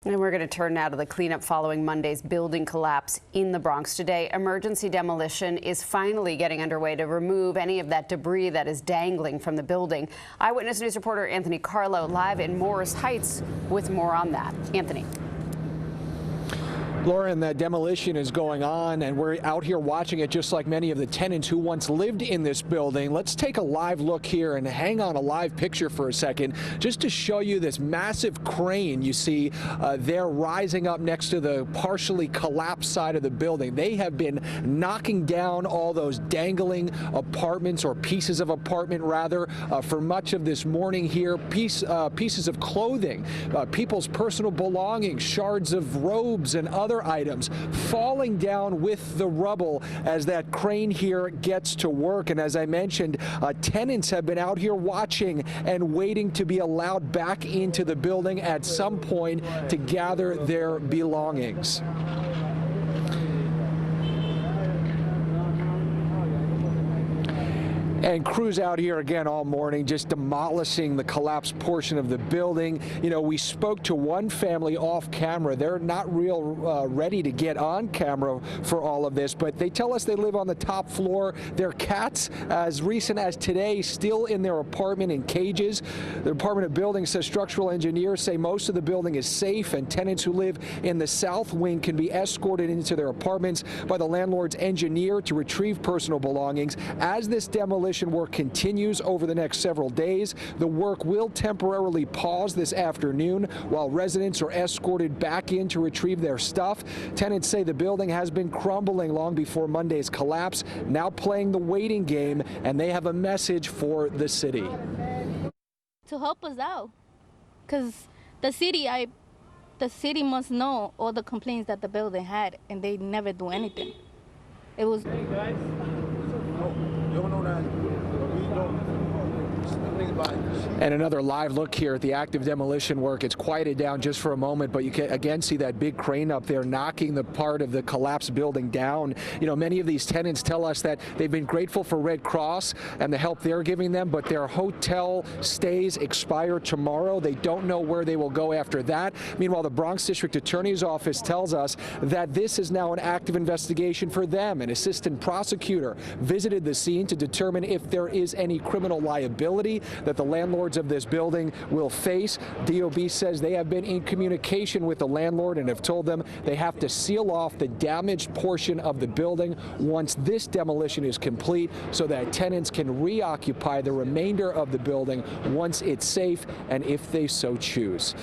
And we're going to turn now to the cleanup following Monday's building collapse in the Bronx today. Emergency demolition is finally getting underway to remove any of that debris that is dangling from the building. Eyewitness News reporter Anthony Carlo live in Morris Heights with more on that. Anthony. Lauren, the demolition is going on, and we're out here watching it just like many of the tenants who once lived in this building. Let's take a live look here and hang on a live picture for a second just to show you this massive crane you see there rising up next to the partially collapsed side of the building. They have been knocking down all those dangling apartments, or pieces of apartment rather, for much of this morning here. Pieces of clothing, people's personal belongings, shards of robes and other items falling down with the rubble as that crane here gets to work. And as I mentioned, tenants have been out here watching and waiting to be allowed back into the building at some point to gather their belongings. And crews out here again all morning just demolishing the collapsed portion of the building. You know, we spoke to one family off camera. They're not ready to get on camera for all of this, but they tell us they live on the top floor. Their cats, as recent as today, still in their apartment in cages. The Department of Building says structural engineers say most of the building is safe, and tenants who live in the south wing can be escorted into their apartments by the landlord's engineer to retrieve personal belongings. As this demolition work continues over the next several days, the work will temporarily pause this afternoon while residents are escorted back in to retrieve their stuff. Tenants say the building has been crumbling long before Monday's collapse, now playing the waiting game, and they have a message for the city. To help us out, because the city must know all the complaints that the building had, and they never do anything. It was. Hey guys, you don't know that. And another live look here at the active demolition work. It's quieted down just for a moment, but you can again see that big crane up there knocking the part of the collapsed building down. You know, many of these tenants tell us that they've been grateful for Red Cross and the help they're giving them, but their hotel stays expire tomorrow. They don't know where they will go after that. Meanwhile, the Bronx District Attorney's Office tells us that this is now an active investigation for them. An assistant prosecutor visited the scene to determine if there is any criminal liability that the landlords of this building will face. DOB says they have been in communication with the landlord and have told them they have to seal off the damaged portion of the building once this demolition is complete so that tenants can reoccupy the remainder of the building once it's safe and if they so choose.